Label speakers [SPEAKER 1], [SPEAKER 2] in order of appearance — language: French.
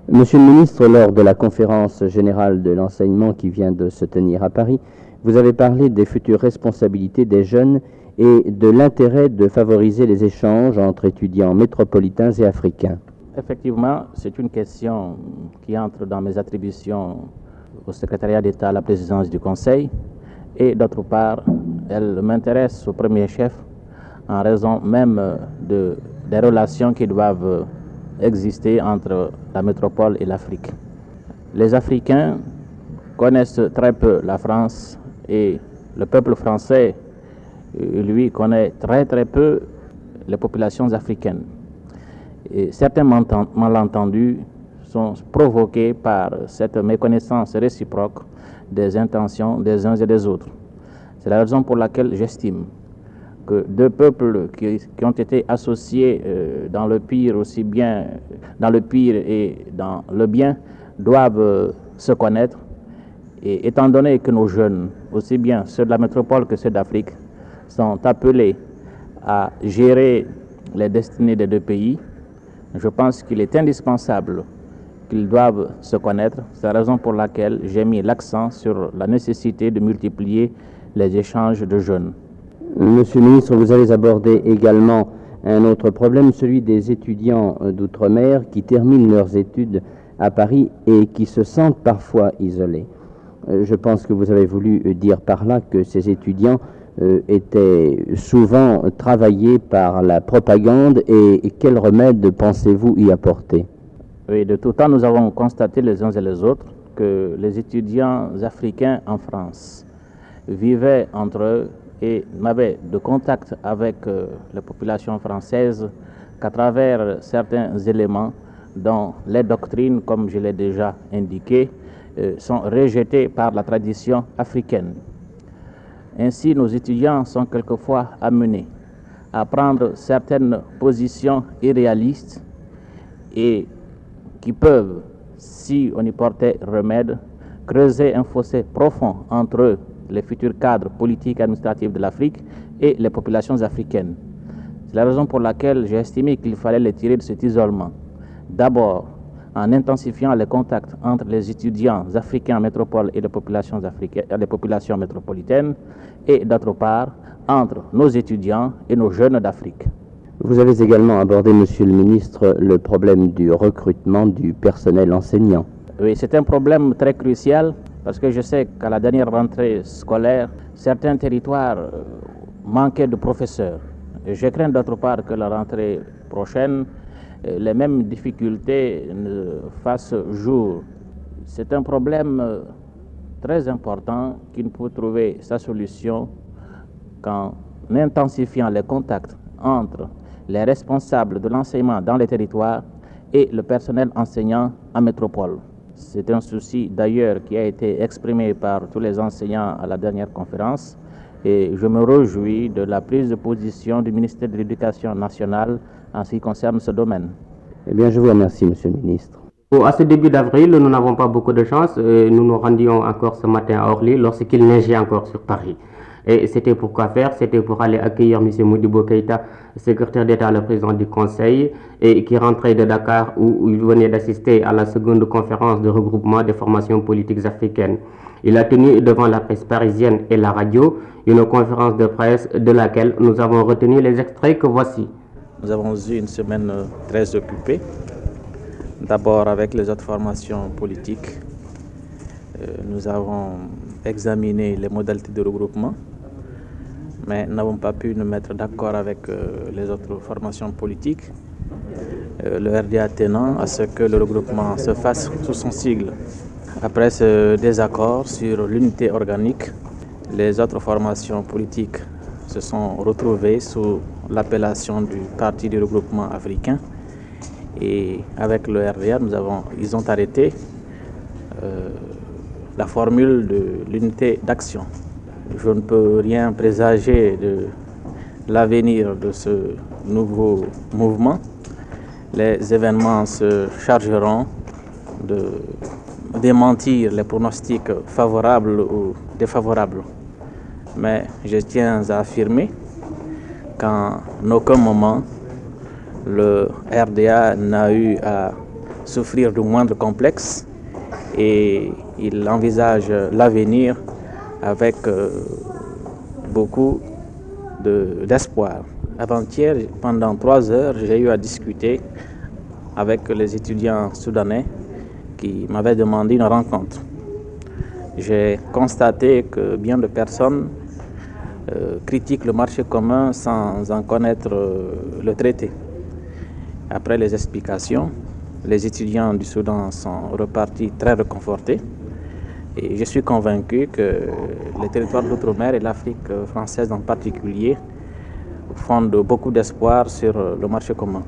[SPEAKER 1] Monsieur le ministre, lors de la conférence générale de l'enseignement qui vient de se tenir à Paris, vous avez parlé des futures responsabilités des jeunes et de l'intérêt de favoriser les échanges entre étudiants métropolitains et africains.
[SPEAKER 2] Effectivement, c'est une question qui entre dans mes attributions au secrétariat d'État à la présidence du Conseil et d'autre part, elle m'intéresse au premier chef en raison même des relations qui doivent exister entre la métropole et l'Afrique. Les Africains connaissent très peu la France et le peuple français, lui, connaît très peu les populations africaines. Et certains malentendus sont provoqués par cette méconnaissance réciproque des intentions des uns et des autres. C'est la raison pour laquelle j'estime que deux peuples qui ont été associés dans le pire aussi bien, dans le pire et dans le bien, doivent se connaître. Et étant donné que nos jeunes, aussi bien ceux de la métropole que ceux d'Afrique, sont appelés à gérer les destinées des deux pays, je pense qu'il est indispensable qu'ils doivent se connaître. C'est la raison pour laquelle j'ai mis l'accent sur la nécessité de multiplier les échanges de jeunes.
[SPEAKER 1] Monsieur le ministre, vous avez abordé également un autre problème, celui des étudiants d'outre-mer qui terminent leurs études à Paris et qui se sentent parfois isolés. Je pense que vous avez voulu dire par là que ces étudiants étaient souvent travaillés par la propagande et quel remède pensez-vous y apporter?
[SPEAKER 2] Oui, de tout temps, nous avons constaté les uns et les autres que les étudiants africains en France vivaient entre eux et n'avaient de contact avec les populations françaises qu'à travers certains éléments dont les doctrines, comme je l'ai déjà indiqué, sont rejetées par la tradition africaine. Ainsi, nos étudiants sont quelquefois amenés à prendre certaines positions irréalistes et qui peuvent, si on y portait remède, creuser un fossé profond entre eux, les futurs cadres politiques et administratifs de l'Afrique et les populations africaines. C'est la raison pour laquelle j'ai estimé qu'il fallait les tirer de cet isolement. D'abord, en intensifiant les contacts entre les étudiants africains en métropole et les populations métropolitaines, et d'autre part, entre nos étudiants et nos jeunes d'Afrique.
[SPEAKER 1] Vous avez également abordé, monsieur le ministre, le problème du recrutement du personnel enseignant.
[SPEAKER 2] Oui, c'est un problème très crucial parce que je sais qu'à la dernière rentrée scolaire, certains territoires manquaient de professeurs. Et je crains d'autre part que la rentrée prochaine, les mêmes difficultés fassent jour. C'est un problème très important qui ne peut trouver sa solution qu'en intensifiant les contacts entre les responsables de l'enseignement dans les territoires et le personnel enseignant en métropole. C'est un souci d'ailleurs qui a été exprimé par tous les enseignants à la dernière conférence et je me réjouis de la prise de position du ministère de l'Éducation nationale en ce qui concerne ce domaine.
[SPEAKER 1] Eh bien, je vous remercie, monsieur le ministre.
[SPEAKER 3] À ce début d'avril, nous n'avons pas beaucoup de chance. Nous nous rendions encore ce matin à Orly lorsqu'il neigeait encore sur Paris. Et c'était pour quoi faire? C'était pour aller accueillir M. Modibo Keïta, secrétaire d'État, le président du Conseil, et qui rentrait de Dakar où il venait d'assister à la seconde conférence de regroupement des formations politiques africaines. Il a tenu devant la presse parisienne et la radio une conférence de presse de laquelle nous avons retenu les extraits que voici.
[SPEAKER 2] Nous avons eu une semaine très occupée, d'abord avec les autres formations politiques. Nous avons examiné les modalités de regroupement, mais n'avons pas pu nous mettre d'accord avec les autres formations politiques. Le RDA tenant à ce que le regroupement se fasse sous son sigle. Après ce désaccord sur l'unité organique, les autres formations politiques se sont retrouvées sous l'appellation du Parti du regroupement africain. Et avec le RDA, ils ont arrêté la formule de l'unité d'action. Je ne peux rien présager de l'avenir de ce nouveau mouvement. Les événements se chargeront de démentir les pronostics favorables ou défavorables. Mais je tiens à affirmer qu'en aucun moment le RDA n'a eu à souffrir du moindre complexe et il envisage l'avenir avec beaucoup d'espoir. Avant-hier, pendant 3 heures, j'ai eu à discuter avec les étudiants soudanais qui m'avaient demandé une rencontre. J'ai constaté que bien de personnes critiquent le marché commun sans en connaître le traité. Après les explications, les étudiants du Soudan sont repartis très réconfortés et je suis convaincu que les territoires d'outre-mer et l'Afrique française en particulier fondent beaucoup d'espoir sur le marché commun.